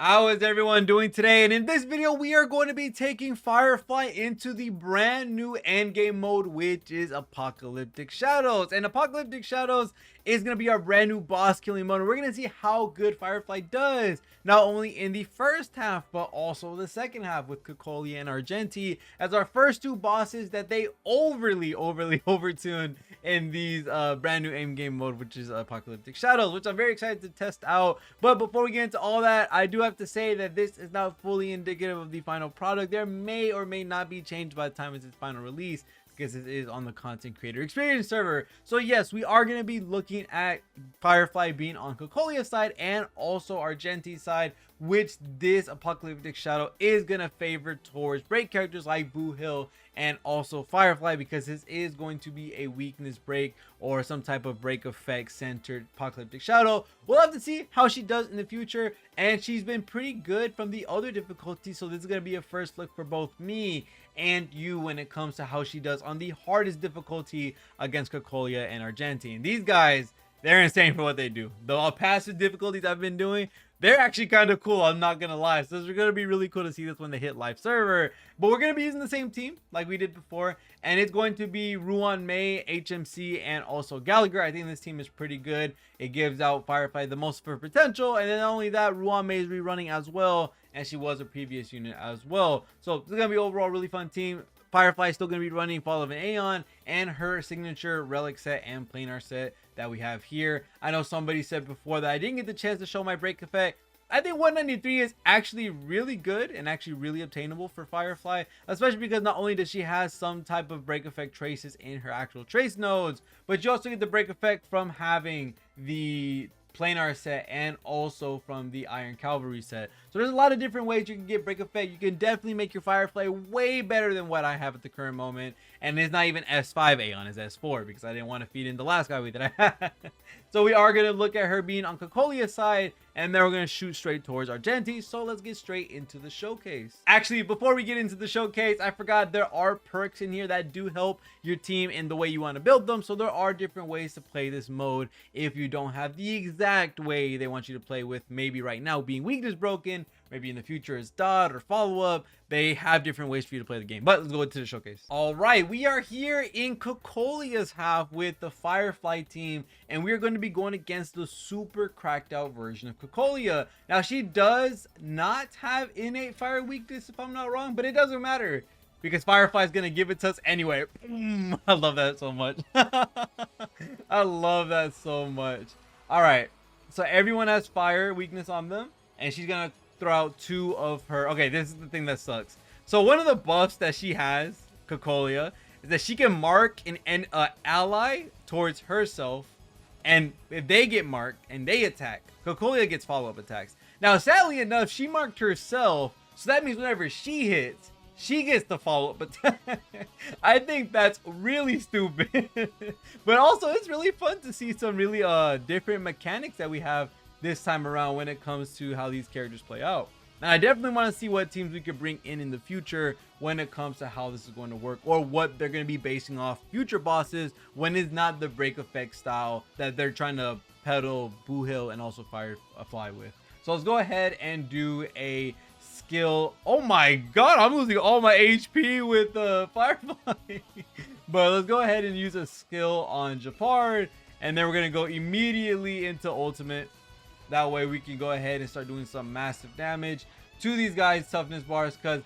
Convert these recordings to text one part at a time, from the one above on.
How is everyone doing today? And in this video, we are going to be taking Firefly into the brand new endgame mode, which is Apocalyptic Shadows. And Apocalyptic Shadows is going to be our brand new boss killing mode. We're going to see how good Firefly does, not only in the first half, but also the second half with Cocolia and Argenti as our first two bosses that they overly overtune in these brand new endgame mode, which is Apocalyptic Shadows, which I'm very excited to test out. But before we get into all that, I do have to say that this is not fully indicative of the final product. There may or may not be changed by the time it's its final release, because it is on the content creator experience server. So yes, we are going to be looking at Firefly being on Cocolia's side and also Argenti's side, which this Apocalyptic Shadow is going to favor towards break characters like Boo Hill and also Firefly, because this is going to be a weakness break or some type of break effect centered Apocalyptic Shadow. We'll have to see how she does in the future, and she's been pretty good from the other difficulties, so this is going to be a first look for both me and you when it comes to how she does on the hardest difficulty against Cocolia and Argenti. And these guys, they're insane for what they do. The passive difficulties I've been doing, they're actually kind of cool, I'm not gonna lie. So it's gonna be really cool to see this when they hit live server. But we're gonna be using the same team like we did before, and it's going to be Ruan May, HMC, and also Gallagher. I think this team is pretty good. It gives out Firefly the most of her potential, and then not only that, Ruan May is rerunning as well, and she was a previous unit as well. So this is gonna be overall really fun team. Firefly is still going to be running Fall of an Aeon and her signature relic set and planar set that we have here. I know somebody said before that I didn't get the chance to show my break effect. I think 193 is actually really good and actually really obtainable for Firefly, especially because not only does she have some type of break effect traces in her actual trace nodes, but you also get the break effect from having the planar set and also from the Iron Cavalry set. So there's a lot of different ways you can get break effect. You can definitely make your Firefly way better than what I have at the current moment, and it's not even S5 Aeon, it's S4 because I didn't want to feed in the last guy that I had. So we are going to look at her being on Cocolia's side, and then we're going to shoot straight towards Argenti. So let's get straight into the showcase. Actually, before we get into the showcase, I forgot there are perks in here that do help your team in the way you want to build them. So there are different ways to play this mode if you don't have the exact way they want you to play with, maybe right now being weakness broken, maybe in the future is dot or follow-up. They have different ways for you to play the game. But let's go into the showcase. All right, we are here in Cocolia's half with the Firefly team, and we're going to be going against the super cracked out version of Cocolia. Now, she does not have innate fire weakness, if I'm not wrong, but it doesn't matter because Firefly is going to give it to us anyway. I love that so much. I love that so much. All right, so everyone has fire weakness on them, and she's going to throw out two of her. Okay, this is the thing that sucks. So one of the buffs that she has, Cocolia, is that she can mark an ally towards herself, and if they get marked and they attack, Cocolia gets follow-up attacks. Now, sadly enough, she marked herself, so that means whenever she hits, she gets the follow-up attack. I think that's really stupid. But also, it's really fun to see some really different mechanics that we have this time around when it comes to how these characters play out. And I definitely want to see what teams we could bring in the future when it comes to how this is going to work, or what they're going to be basing off future bosses when it's not the break effect style that they're trying to peddle Boo Hill and also Firefly with. So let's go ahead and do a skill. Oh my god, I'm losing all my HP with Firefly. But let's go ahead and use a skill on Japard, and then we're going to go immediately into ultimate. That way we can go ahead and start doing some massive damage to these guys' toughness bars, because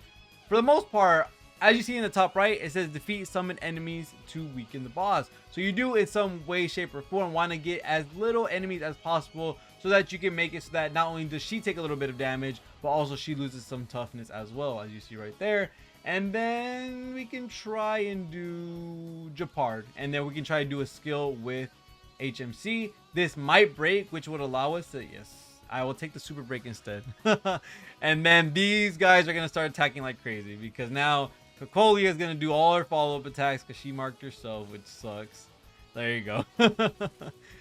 for the most part, as you see in the top right, it says defeat summon enemies to weaken the boss. So you do in some way, shape, or form want to get as little enemies as possible so that you can make it so that not only does she take a little bit of damage, but also she loses some toughness as well, as you see right there. And then we can try and do Japard, and then we can try to do a skill with HMC. This might break, which would allow us to, yes, I will take the super break instead. And then these guys are going to start attacking like crazy, because now Cocolia is going to do all her follow-up attacks because she marked herself, which sucks. There you go.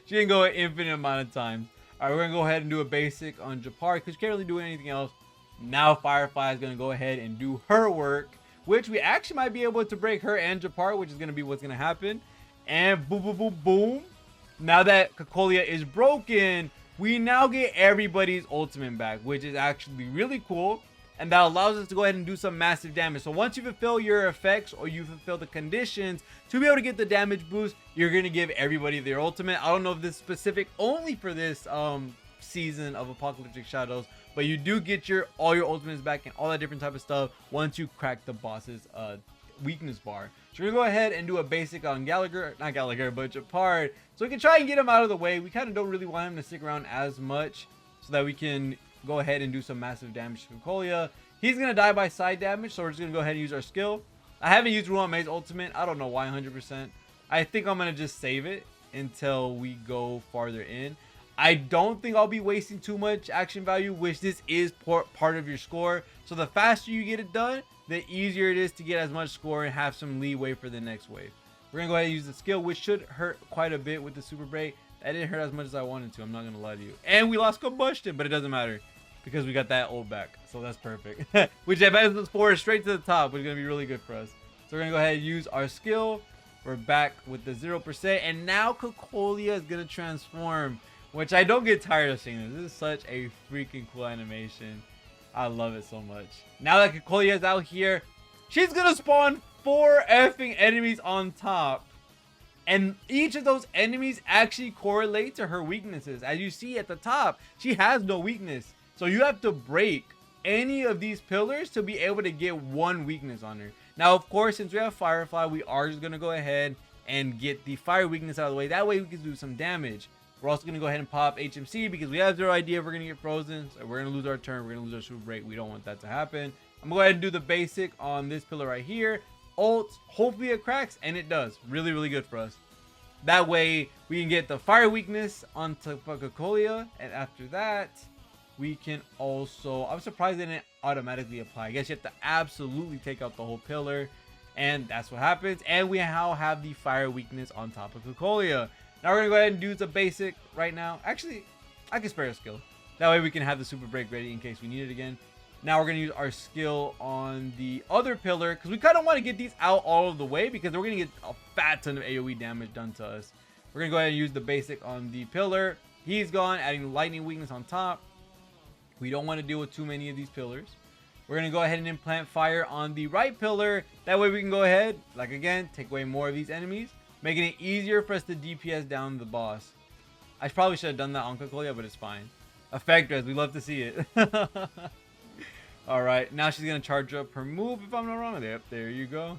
She didn't go an infinite amount of times. All right, we're going to go ahead and do a basic on Japard because she can't really do anything else. Now Firefly is going to go ahead and do her work, which we actually might be able to break her and Japard, which is going to be what's going to happen. And boom, boom, boom, boom. Now that Cocolia is broken, we now get everybody's ultimate back, which is actually really cool. And that allows us to go ahead and do some massive damage. So once you fulfill your effects or you fulfill the conditions to be able to get the damage boost, you're going to give everybody their ultimate. I don't know if this is specific only for this season of Apocalyptic Shadows, but you do get all your ultimates back and all that different type of stuff once you crack the boss's weakness bar. So we're gonna go ahead and do a basic on Gallagher, not Gallagher, but Japard, so we can try and get him out of the way. We kind of don't really want him to stick around as much, so that we can go ahead and do some massive damage to Cocolia. He's gonna die by side damage, so we're just gonna go ahead and use our skill. I haven't used Ruan May's ultimate. I don't know why 100%. I think I'm gonna just save it until we go farther in. I don't think I'll be wasting too much action value, which this is part of your score. So the faster you get it done, the easier it is to get as much score and have some leeway for the next wave. We're gonna go ahead and use the skill, which should hurt quite a bit with the super break. That didn't hurt as much as I wanted to, I'm not gonna lie to you. And we lost combustion, but it doesn't matter because we got that ult back, so that's perfect. Which advances us forward straight to the top, which is gonna be really good for us. So we're gonna go ahead and use our skill. We're back with the 0%, and now Cocolia is gonna transform, which I don't get tired of seeing this. This is such a freaking cool animation. I love it so much. Now that Cocolia is out here, she's gonna spawn 4 effing enemies on top. And each of those enemies actually correlate to her weaknesses. As you see at the top, she has no weakness. So you have to break any of these pillars to be able to get one weakness on her. Now, of course, since we have Firefly, we are just gonna go ahead and get the fire weakness out of the way. That way we can do some damage. We're also going to go ahead and pop HMC because we have zero idea if we're going to get frozen. So we're going to lose our turn. We're going to lose our super break. We don't want that to happen. I'm going to go ahead and do the basic on this pillar right here. Ult. Hopefully it cracks. And it does. Really, really good for us. That way we can get the fire weakness onto Cocolia. And after that, we can also... I'm surprised it didn't automatically apply. I guess you have to absolutely take out the whole pillar. And that's what happens. And we now have the fire weakness on top of Cocolia. Now we're going to go ahead and do the basic right now. Actually, I can spare a skill. That way we can have the super break ready in case we need it again. Now we're going to use our skill on the other pillar because we kind of want to get these out all of the way because we're going to get a fat ton of AoE damage done to us. We're going to go ahead and use the basic on the pillar. He's gone, adding the lightning weakness on top. We don't want to deal with too many of these pillars. We're going to go ahead and implant fire on the right pillar. That way we can go ahead, like again, take away more of these enemies, making it easier for us to DPS down the boss. I probably should have done that on Cocolia, but it's fine. Effect res, we love to see it. Alright, now she's going to charge up her move if I'm not wrong. Yep, there you go.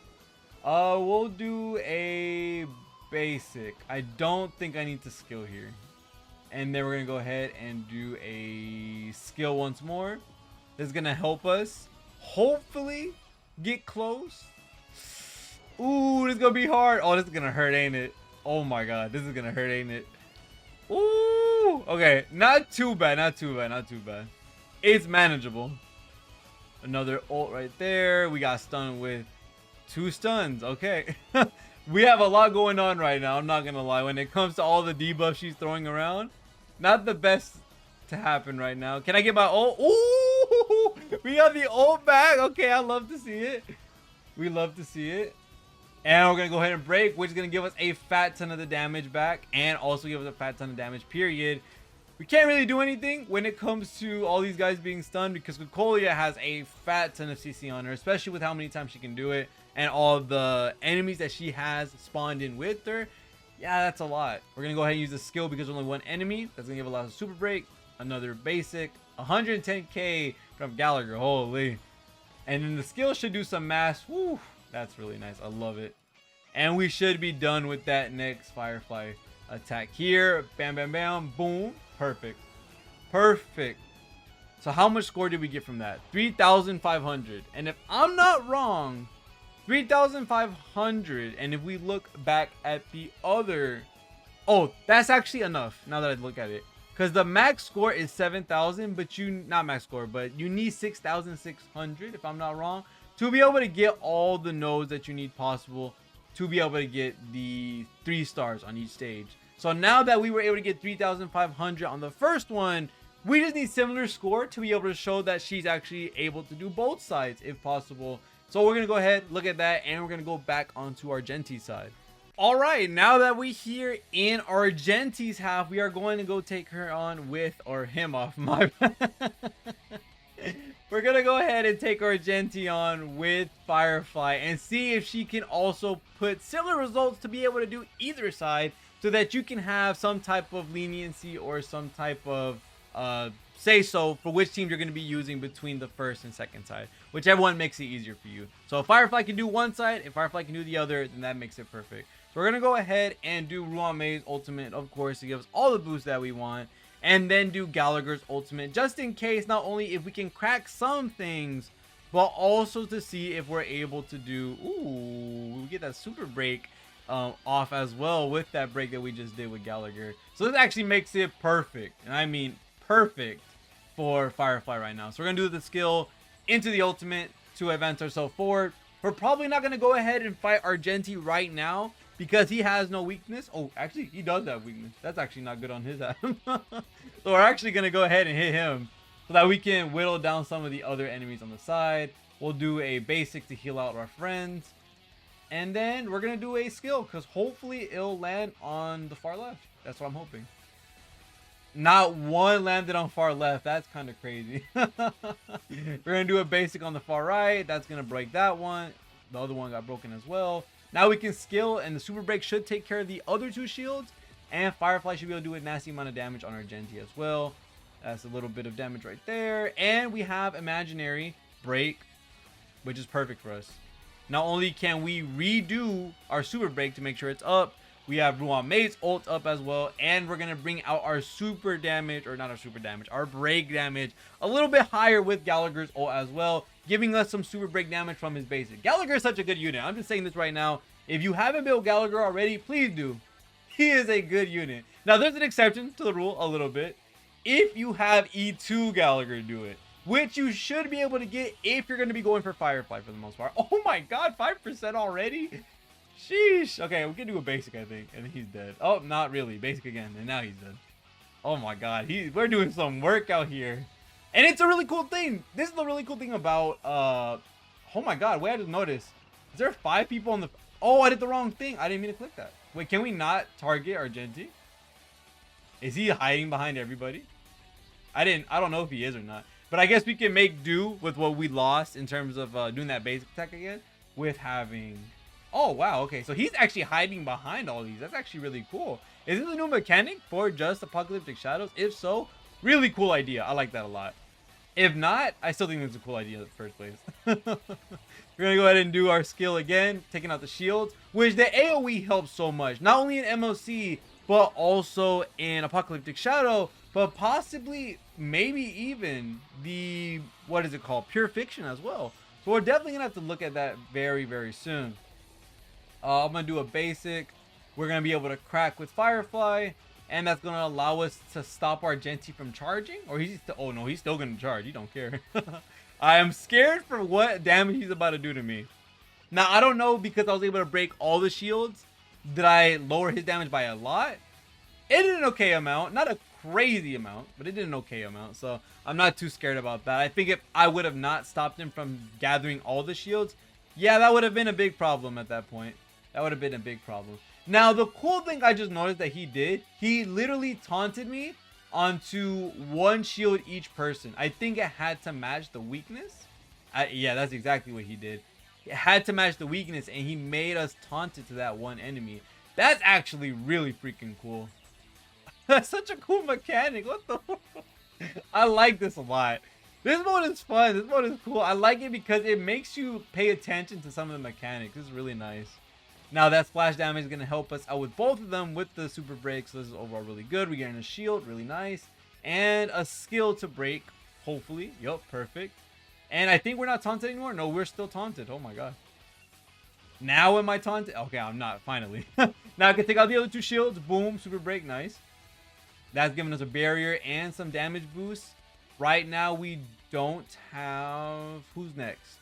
We'll do a basic. I don't think I need to skill here. And then we're going to go ahead and do a skill once more. This is going to help us hopefully get close. Ooh, this is gonna be hard. Oh, this is gonna hurt, ain't it? Oh my god, this is gonna hurt, ain't it? Ooh, okay, not too bad, not too bad, not too bad. It's manageable. Another ult right there. We got stunned with 2 stuns. Okay. We have a lot going on right now, I'm not gonna lie. When it comes to all the debuffs she's throwing around, not the best to happen right now. Can I get my ult? Ooh, we got the ult back. Okay, I love to see it. We love to see it. And we're going to go ahead and break, which is going to give us a fat ton of the damage back and also give us a fat ton of damage, period. We can't really do anything when it comes to all these guys being stunned because Cocolia has a fat ton of CC on her, especially with how many times she can do it and all the enemies that she has spawned in with her. Yeah, that's a lot. We're going to go ahead and use the skill because there's only one enemy. That's going to give a lot of super break. Another basic. 110k from Gallagher. Holy. And then the skill should do some mass. Woo. That's really nice. I love it. And we should be done with that next Firefly attack here. Bam, bam, bam. Boom. Perfect. Perfect. So how much score did we get from that? 3,500. And if I'm not wrong, 3,500. And if we look back at the other... Oh, that's actually enough now that I look at it. Because the max score is 7,000, but not max score, but you need 6,600 if I'm not wrong, to be able to get all the nodes that you need possible to be able to get the 3 stars on each stage. So now that we were able to get 3,500 on the first one, we just need similar score to be able to show that she's actually able to do both sides if possible. So we're going to go ahead, look at that, and we're going to go back onto our Genty side. All right, now that we here in Argenti's half, we are going to go take her on with, or him off my. We're gonna go ahead and take Argenti on with Firefly and see if she can also put similar results to be able to do either side, so that you can have some type of leniency or some type of say so for which team you're going to be using between the first and second side, whichever one makes it easier for you. So if Firefly can do one side, if Firefly can do the other, then that makes it perfect. So we're going to go ahead and do REHOO May's ultimate, of course, to give us all the boosts that we want, and then do Gallagher's ultimate, just in case, not only if we can crack some things, but also to see if we're able to do, ooh, we get that super break off as well with that break that we just did with Gallagher. So this actually makes it perfect, and I mean perfect for Firefly right now. So we're gonna do the skill into the ultimate to advance ourselves forward. We're probably not gonna go ahead and fight Argenti right now because he has no weakness. Oh, actually, he does have weakness. That's actually not good on his half. So we're actually gonna go ahead and hit him so that we can whittle down some of the other enemies on the side. We'll do a basic to heal out our friends, and then we're gonna do a skill because hopefully it'll land on the far left. That's what I'm hoping. Not one landed on far left. That's kind of crazy. We're gonna do a basic on the far right. That's gonna break that one. The other one got broken as well. Now we can skill, and the super break should take care of the other two shields, and Firefly should be able to do a nasty amount of damage on Argenti as well. That's a little bit of damage right there. And we have imaginary break, which is perfect for us. Not only can we redo our super break to make sure it's up, we have REHOO May's ult up as well, and we're gonna bring out our super damage, or not our super damage, our break damage a little bit higher with Gallagher's ult as well, giving us some super break damage from his basic. Gallagher is such a good unit. I'm just saying this right now. If you haven't built Gallagher already, please do. He is a good unit. Now there's an exception to the rule a little bit. If you have E2 Gallagher do it, which you should be able to get if you're going to be going for Firefly for the most part. Oh my god, 5% already? Sheesh. Okay, we can do a basic, I think, and he's dead. Oh, not really. Basic again, and now he's dead. Oh my god, we're doing some work out here. And it's a really cool thing. This is the really cool thing about, oh my god, wait, I just noticed. Is there 5 people on the... Oh, I did the wrong thing. I didn't mean to click that. Wait, can we not target Argenti? Is he hiding behind everybody? I don't know if he is or not. But I guess we can make do with what we lost in terms of doing that basic attack again with having... Oh, wow. Okay, so he's actually hiding behind all these. That's actually really cool. Is this a new mechanic for just Apocalyptic Shadows? If so, really cool idea. I like that a lot. If not, I still think it's a cool idea in the first place. We're going to go ahead and do our skill again, taking out the shields, which the AoE helps so much. Not only in MOC, but also in Apocalyptic Shadow, but possibly, maybe even the, what is it called? Pure Fiction as well. So we're definitely going to have to look at that very, very soon. I'm going to do a basic. We're going to be able to crack with Firefly. And that's going to allow us to stop Argenti from charging. Or he's still... Oh, no. He's still going to charge. You don't care. I am scared for what damage he's about to do to me. Now, I don't know because I was able to break all the shields. Did I lower his damage by a lot? It did an okay amount. Not a crazy amount. But it did an okay amount. So I'm not too scared about that. I think if I would have not stopped him from gathering all the shields, yeah, that would have been a big problem at that point. That would have been a big problem. Now, the cool thing I just noticed that he did, he literally taunted me onto one shield each person. I think it had to match the weakness. Yeah, that's exactly what he did. It had to match the weakness, and he made us taunt it to that one enemy. That's actually really freaking cool. That's such a cool mechanic. What the... I like this a lot. This mode is fun. This mode is cool. I like it because it makes you pay attention to some of the mechanics. This is really nice. Now that splash damage is going to help us out with both of them with the super break. So this is overall really good. We're getting a shield, really nice. And a skill to break, hopefully. Yup, perfect. And I think we're not taunted anymore. No, we're still taunted. Oh my god. Now am I taunted? Okay, I'm not, finally. Now I can take out the other two shields. Boom, super break, nice. That's giving us a barrier and some damage boost. Right now we don't have... Who's next?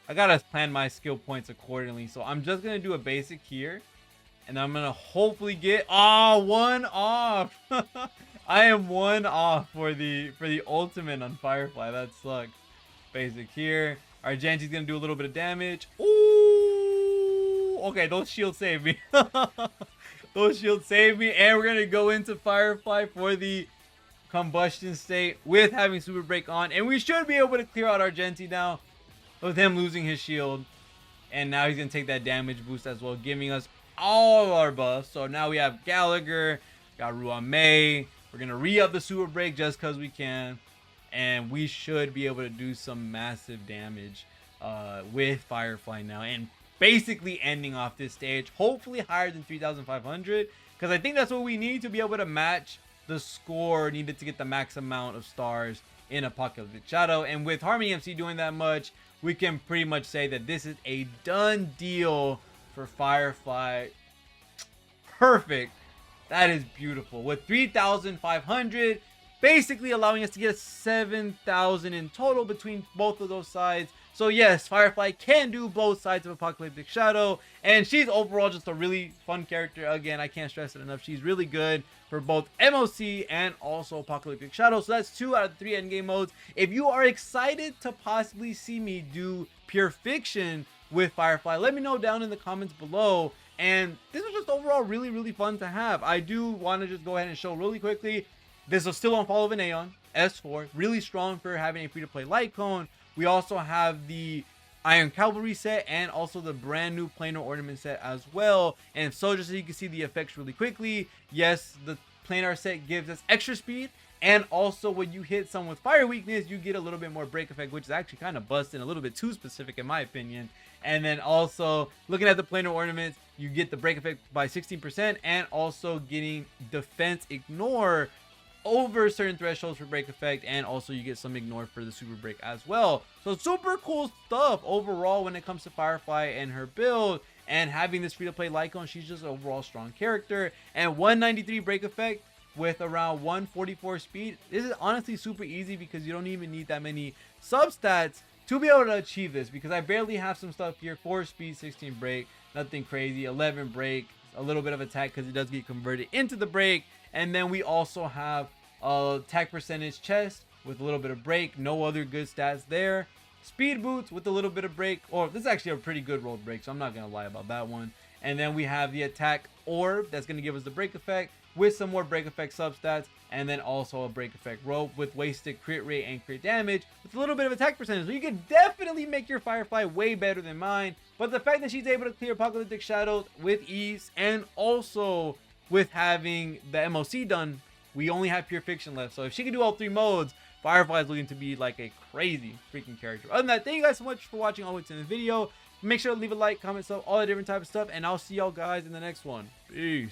I gotta plan my skill points accordingly. So I'm just gonna do a basic here. And I'm gonna hopefully get... Oh, 1 off. I am 1 off for the ultimate on Firefly. That sucks. Basic here. Argenti's gonna do a little bit of damage. Ooh! Okay, those shields save me. Those shields save me. And we're going to go into Firefly for the combustion state with having Super Break on. And we should be able to clear out our Genty now with him losing his shield. And now he's going to take that damage boost as well, giving us all our buffs. So now we have Gallagher, got Ruame. We're going to re-up the Super Break just because we can. And we should be able to do some massive damage with Firefly now. And basically ending off this stage, hopefully higher than 3,500. Because I think that's what we need to be able to match the score needed to get the max amount of stars in Apocalyptic Shadow. And with Harmony MC doing that much, we can pretty much say that this is a done deal for Firefly. Perfect. That is beautiful. With 3,500, basically allowing us to get 7,000 in total between both of those sides. So yes, Firefly can do both sides of Apocalyptic Shadow, and she's overall just a really fun character. Again, I can't stress it enough. She's really good for both MOC and also Apocalyptic Shadow. So that's 2 out of 3 endgame modes. If you are excited to possibly see me do Pure Fiction with Firefly, let me know down in the comments below. And this was just overall really fun to have. I do want to just go ahead and show really quickly. This is still on Fall of an Aeon S4, really strong for having a free-to-play light cone. We also have the Iron Cavalry set and also the brand new planar ornament set as well. And so just so you can see the effects really quickly, yes, the planar set gives us extra speed, and also when you hit someone with fire weakness, you get a little bit more break effect, which is actually kind of busted, a little bit too specific in my opinion. And then also looking at the planar ornaments, you get the break effect by 16% and also getting defense ignore over certain thresholds for break effect, and also you get some ignore for the super break as well. So super cool stuff overall when it comes to Firefly and her build, and having this free-to-play Lycon, she's just an overall strong character. And 193 break effect with around 144 speed. This is honestly super easy because you don't even need that many substats to be able to achieve this, because I barely have some stuff here. 4 speed, 16 break, nothing crazy. 11 break, a little bit of attack because it does get converted into the break. And then we also have attack percentage chest with a little bit of break. No other good stats there. Speed boots with a little bit of break. Or this is actually a pretty good rolled break, so I'm not going to lie about that one. And then we have the attack orb that's going to give us the break effect with some more break effect substats. And then also a break effect rope with wasted crit rate and crit damage with a little bit of attack percentage. So you can definitely make your Firefly way better than mine. But the fact that she's able to clear Apocalyptic Shadows with ease, and also with having the MOC done, we only have Pure Fiction left. So if she can do all 3 modes, Firefly is looking to be like a crazy freaking character. Other than that, thank you guys so much for watching all the way to the video. Make sure to leave a like, comment, sub, all the different type of stuff, and I'll see y'all guys in the next one. Peace.